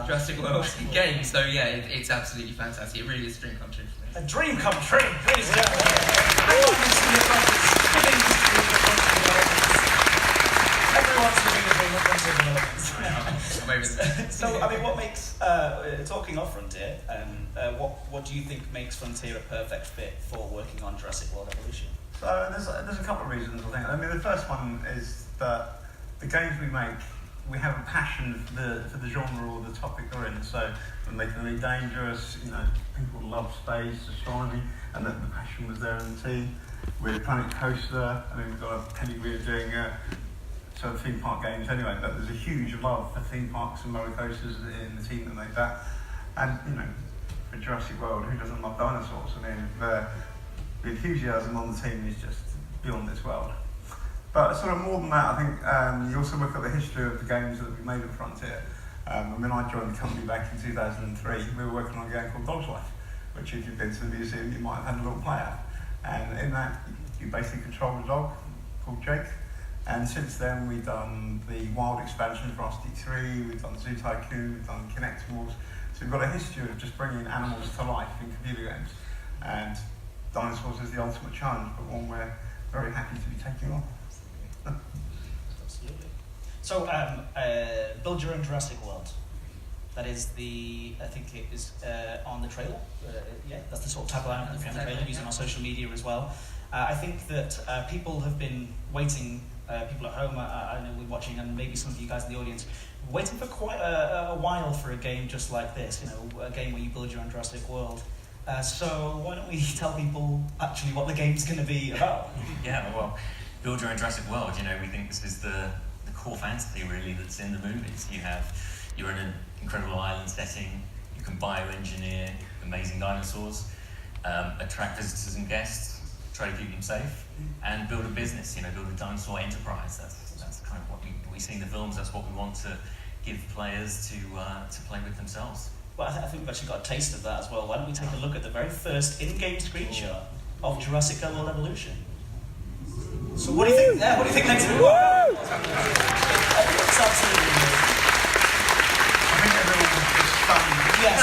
Jurassic World game. So yeah, it's absolutely fantastic. It really is a dream come true for me. A dream come true, ladies and gentlemen. Everyone's living a dream of Frontier. So, I mean, what makes, talking of Frontier, what do you think makes Frontier a perfect fit for working on Jurassic World Evolution? So there's a couple of reasons, I think. I mean, the first one is that the games we make, we have a passion for the genre or the topic we're in. So we're making them dangerous, you know, people love space, astronomy, and that the passion was there in the team. With Planet Coaster, I mean, we've got a Penny Weir doing sort of theme park games anyway, but there's a huge love for theme parks and roller coasters in the team that made that. And, you know, for Jurassic World, who doesn't love dinosaurs? I mean, the enthusiasm on the team is just beyond this world. But sort of more than that, I think you also look at the history of the games that we made at Frontier. When I joined the company back in 2003, we were working on a game called Dog's Life, which if you've been to the museum, you might have had a little play at. And in that, you basically control a dog called Jake. And since then, we've done the Wild expansion for Frosty 3, we've done Zoo Tycoon, we've done Connectables. So we've got a history of just bringing animals to life in computer games. And dinosaurs is the ultimate challenge, but one we're very happy to be taking on. Absolutely. So, build your own Jurassic World. That is I think it is on the trailer. Yeah, that's the sort of tagline from the trailer, using our social media as well. I think that people have been waiting, people at home, I know we're watching, and maybe some of you guys in the audience, waiting for quite a while for a game just like this, you know, a game where you build your own Jurassic World. So why don't we tell people actually what the game's going to be about? Yeah, well, build your own Jurassic World, you know, we think this is the core fantasy really that's in the movies. You're in an incredible island setting, you can bioengineer amazing dinosaurs, attract visitors and guests, try to keep them safe, and build a business, you know, build a dinosaur enterprise. That's kind of what we see in the films, that's what we want to give players to play with themselves. Well, I think we've actually got a taste of that as well. Why don't we take a look at the very first in-game screenshot of Jurassic World Evolution? So what do you think? Yeah, what do you think next? I think it's absolutely amazing. I think everyone was stunned. Yes,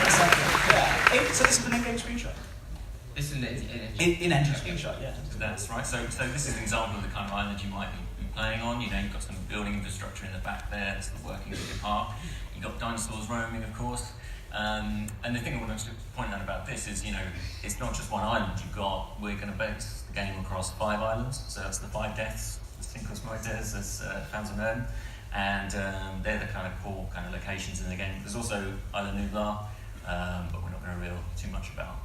exactly. Yeah. So this is an in-game screenshot. This is an in-engine screenshot. Yeah. That's right. So this is an example of the kind of island you might be playing on. You know, you've got some building infrastructure in the back there that's working with your park. You've got dinosaurs roaming, of course. And the thing I want to point out about this is, you know, it's not just one island we're going to base the game across 5 islands. So that's the 5 deaths, the Cinco Muertes, as fans are known. And they're the kind of core kind of locations in the game. There's also Isla Nublar, but we're not going to reveal too much about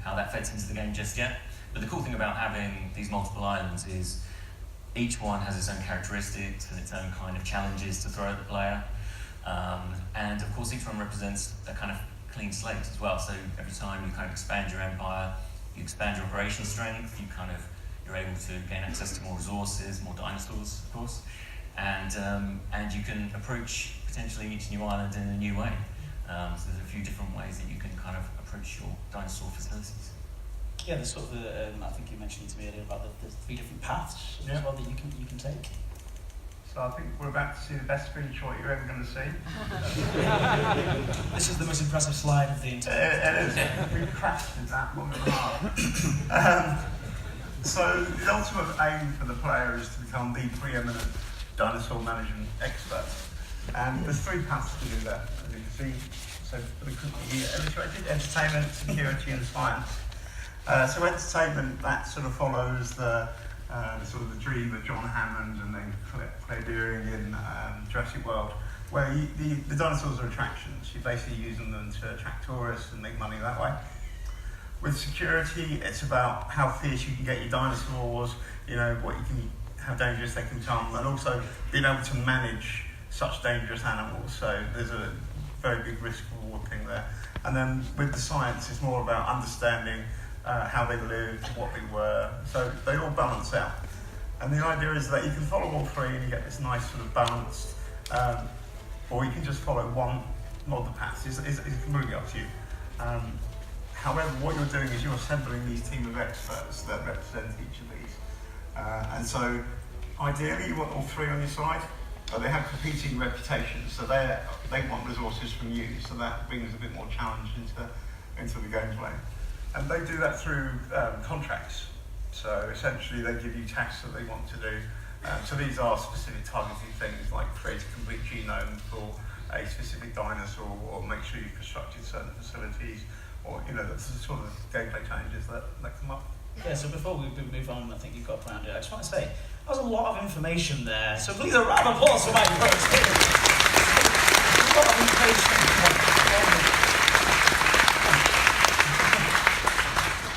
how that fits into the game just yet. But the cool thing about having these multiple islands is each one has its own characteristics and its own kind of challenges to throw at the player. And of course each one represents a kind of clean slate as well. So every time you kind of expand your empire, you expand your operational strength, you kind of you're able to gain access to more resources, more dinosaurs, of course, and you can approach potentially each new island in a new way. So there's a few different ways that you can kind of approach your dinosaur facilities. Yeah, there's sort of I think you mentioned to me earlier about the 3 different paths as well that you can take. So I think we're about to see the best screenshot you're ever going to see. This is the most impressive slide of the entire. It is. We've crafted that 1.5. So the ultimate aim for the player is to become the preeminent dinosaur management expert. And there's 3 paths to do that, as you can see. So for the illustrated, entertainment, security and science. So entertainment, that sort of follows the sort of the dream of John Hammond and then Claire Dearing in Jurassic World, where the dinosaurs are attractions. You're basically using them to attract tourists and make money that way. With security, it's about how fierce you can get your dinosaurs, how dangerous they can become, and also being able to manage such dangerous animals. So there's a very big risk-reward thing there. And then with the science, it's more about understanding how they lived, what they were. So they all balance out. And the idea is that you can follow all 3 and you get this nice sort of balanced, or you can just follow one of the paths. It's completely up to you. However, what you're doing is you're assembling these team of experts that represent each of these. And so ideally you want all 3 on your side, but they have competing reputations. So they want resources from you, so that brings a bit more challenge into the gameplay. And they do that through contracts. So essentially they give you tasks that they want to do. So these are specific targeted things like create a complete genome for a specific dinosaur, or make sure you've constructed certain facilities, or that's the sort of gameplay challenges that come up. Yeah, so before we move on, I think you've got a plan to do. I just want to say, that was a lot of information there. So please a round of applause for Mike first. A lot of information.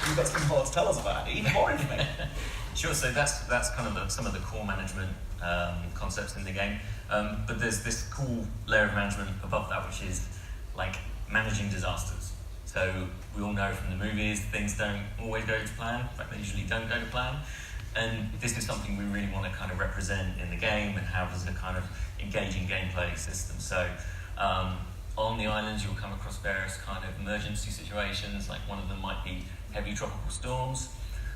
You've got something more to tell us about it, even more information. Sure, so that's kind of some of the core management concepts in the game. But there's this cool layer of management above that, which is like managing disasters. So we all know from the movies, things don't always go to plan. In fact, they usually don't go to plan. And this is something we really want to kind of represent in the game and have as a kind of engaging gameplay system. So on the islands, you'll come across various kind of emergency situations. Like one of them might be heavy tropical storms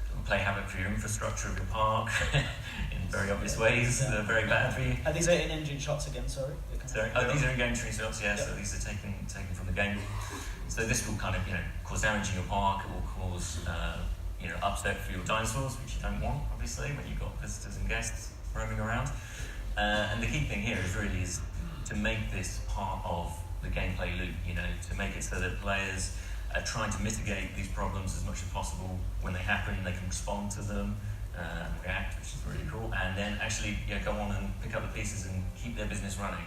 that will play havoc for your infrastructure of your park in very obvious ways. They're very bad for you. Are these in-engine shots again, sorry? Sorry? Oh, these are in-game shots, yeah. So these are taken from the game. So this will kind of, cause damage in your park. It will cause, upset for your dinosaurs, which you don't want, obviously, when you've got visitors and guests roaming around. And the key thing here is to make this part of the gameplay loop, to make it so that players are trying to mitigate these problems as much as possible. When they happen, they can respond to them, react, which is really cool, and then actually go on and pick up the pieces and keep their business running.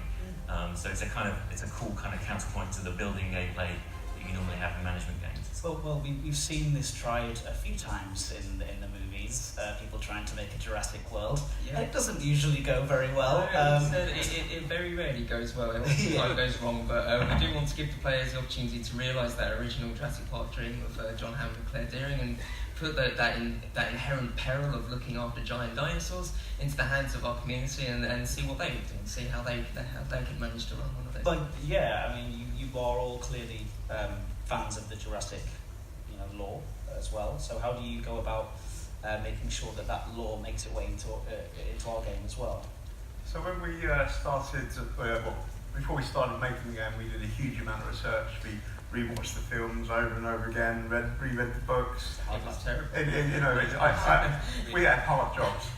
So it's a cool kind of counterpoint to the building gameplay that you normally have in management games. Well, we've seen this tried a few times in the movies. People trying to make a Jurassic World. Yeah. It doesn't usually go very well. It very rarely goes well. It often goes wrong. But we do want to give the players the opportunity to realise that original Jurassic Park dream of John Hammond and Claire Dearing, and put that inherent peril of looking after giant dinosaurs into the hands of our community, and see what they would do, and see how they could manage to run one of those. But yeah, I mean, you are all clearly fans of the Jurassic, lore as well. So how do you go about making sure that lore makes its way into our game as well? So when we started, before we started making the game, we did a huge amount of research. We rewatched the films over and over again, reread the books. It was terrible. We had hard jobs.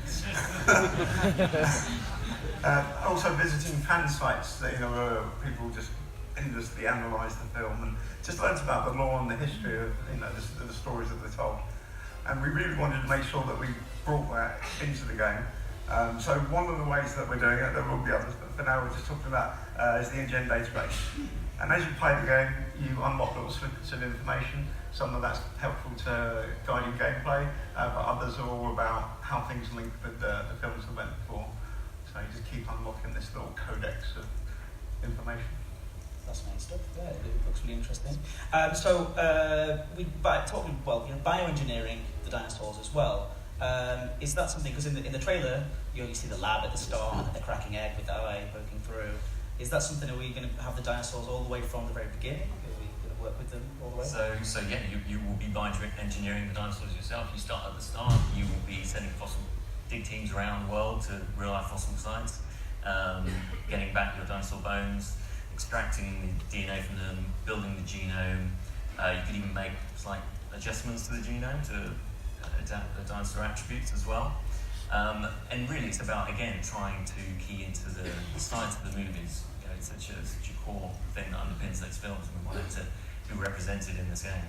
Also visiting fan sites that where people just endlessly analysed the film and just learnt about the lore and the history of the stories that they told. And we really wanted to make sure that we brought that into the game. So one of the ways that we're doing it, there will be others, but for now we're just talking about is the engine database. And as you play the game, you unlock little snippets of information. Some of that's helpful to guiding gameplay, but others are all about how things link with the films that went before. So you just keep unlocking this little codex of information. Fascinating stuff. Yeah, it looks really interesting. Bioengineering the dinosaurs as well. Is that something, because in the trailer you see the lab at the start and the cracking egg with the eye poking through. Is that something, are we going to have the dinosaurs all the way from the very beginning? Are we going to work with them all the way? So yeah, you will be bioengineering the dinosaurs yourself. You start at the start. You will be sending dig teams around the world to real life fossil sites, getting back your dinosaur bones, extracting the DNA from them, building the genome. You could even make slight adjustments to the genome to adapt the dinosaur attributes as well. And really, it's about, again, trying to key into the science of the movies. You know, it's such a core thing that underpins those films, and we want it to be represented in this game.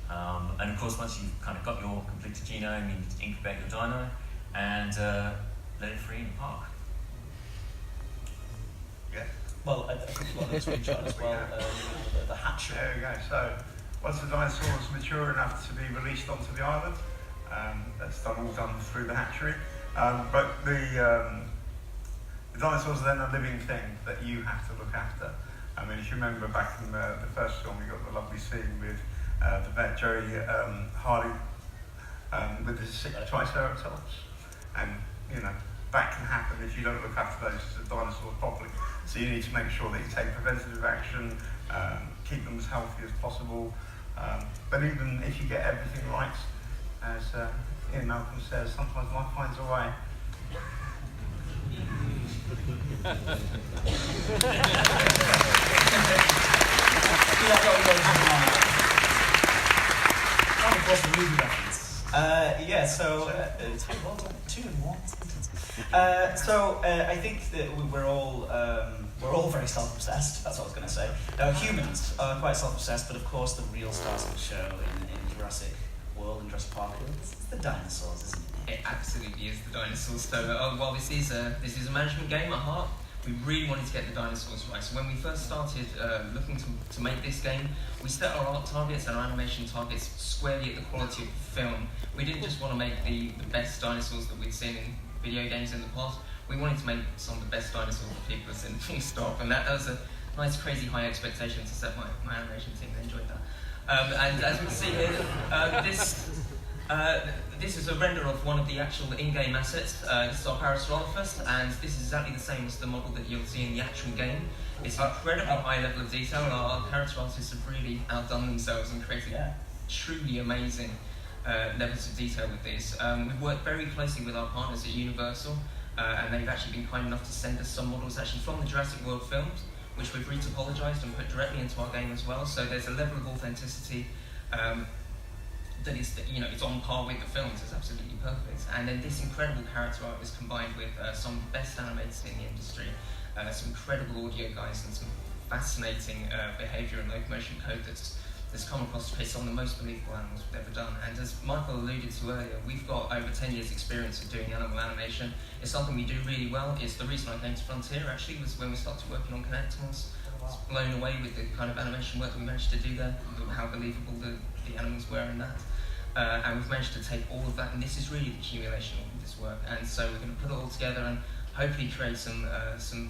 And of course, once you've kind of got your completed genome, you need to incubate your dino and let it free in the park. Yeah. Well, I think you've got a screenshot as well, the hatchery. There we go. So, once the dinosaurs mature enough to be released onto the island, that's all done through the hatchery. But the dinosaurs are then a living thing that you have to look after. I mean, if you remember back in the first film, we got the lovely scene with the vet JWE Harley with his 6 Triceratops, and you know that can happen if you don't look after those dinosaurs properly. So you need to make sure that you take preventative action, keep them as healthy as possible. But even if you get everything right, as Ian Malcolm says, sometimes life finds a way. Yeah, so well done, 2 in 1 sentence. I think that we're all very self-obsessed. That's what I was going to say. Humans are quite self-obsessed, but of course the real stars of the show in Jurassic World and Jurassic Park, it's the dinosaurs, isn't it? It absolutely is the dinosaurs. So while this is a management game at heart, we really wanted to get the dinosaurs right. So when we first started looking to make this game, we set our art targets and our animation targets squarely at the quality of the film. We didn't just want to make the best dinosaurs that we'd seen in video games in the past. We wanted to make some of the best dinosaurs that people have seen, full stop. And that was a nice, crazy high expectation to set my animation team. They enjoyed that. And as we can see here, this is a render of one of the actual in-game assets. This is our Parasaurolophus, and this is exactly the same as the model that you'll see in the actual game. It's an incredibly high level of detail, and our character artists have really outdone themselves and created truly amazing levels of detail with these. We've worked very closely with our partners at Universal, and they've actually been kind enough to send us some models actually from the Jurassic World films, which we've retopologized and put directly into our game as well. So there's a level of authenticity that is, it's on par with the films. It's absolutely perfect. And then this incredible character art is combined with some of the best animators in the industry, some incredible audio guys, and some fascinating behavior and locomotion code that's come across to create some of the most believable animals we've ever done. And as Michael alluded to earlier, we've got over 10 years experience of doing animal animation. It's something we do really well. It's the reason I came to Frontier, actually, was when we started working on Connectimals. I was blown away with the kind of animation work that we managed to do there, how believable the animals were in that. And we've managed to take all of that, and this is really the accumulation of this work. And so we're going to put it all together and hopefully create some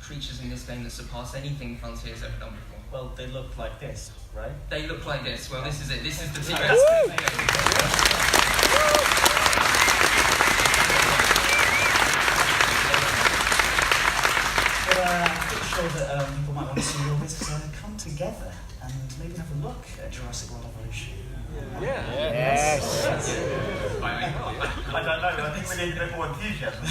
creatures in this game that surpass anything Frontier's ever done before. Well, they look like this, right? They look like this. Well, this is it. This is the T-Rex. I'm pretty sure that people might want to see all this come together and maybe have a look at Jurassic World Evolution. Yes. I don't know. I think we need a bit more enthusiasm.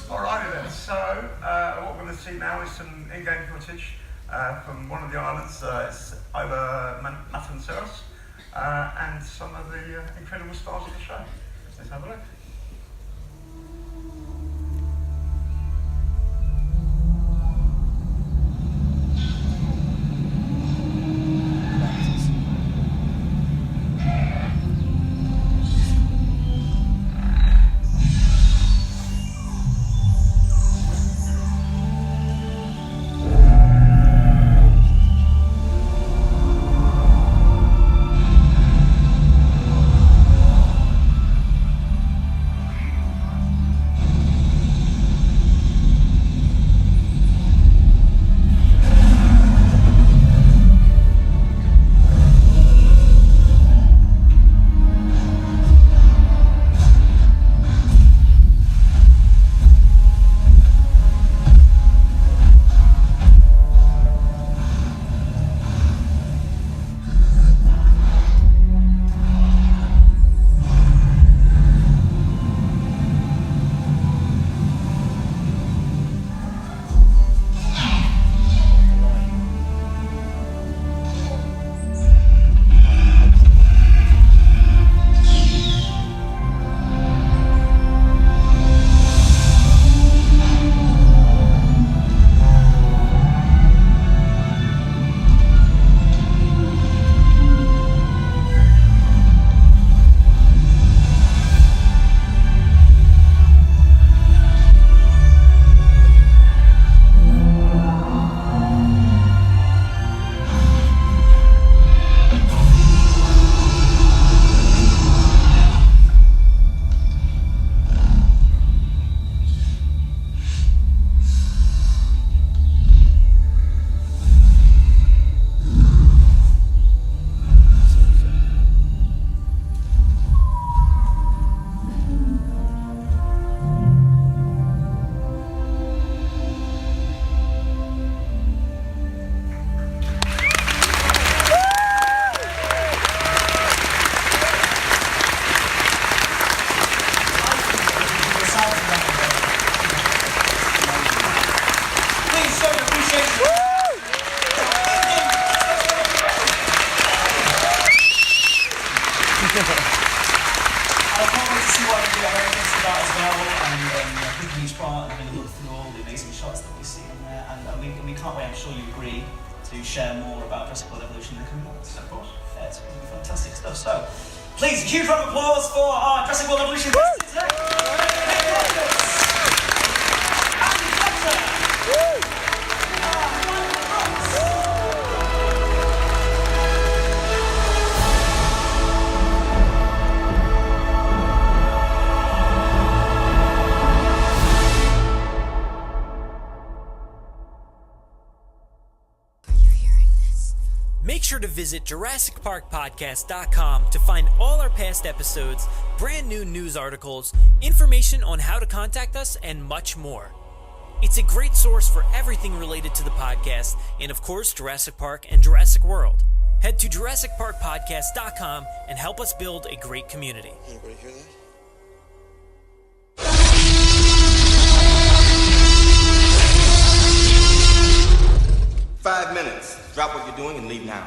Alrighty then. So what we're going to see now is some in-game footage from one of the islands. It's over Matanceros, and some of the incredible stars of the show. Let's have a look. part and having a look through all the amazing shots that we see in there. And we can't wait, I'm sure you agree, to share more about Jurassic World Evolution in the coming months. Of course. Yeah, it's going to be fantastic stuff. So, please, a huge round of applause for our Jurassic World Evolution guests today. Make sure to visit JurassicParkPodcast.com to find all our past episodes, brand new news articles, information on how to contact us, and much more. It's a great source for everything related to the podcast, and of course Jurassic Park and Jurassic World. Head to JurassicParkPodcast.com and help us build a great community. Anybody hear that? 5 minutes. Drop what you're doing and leave now.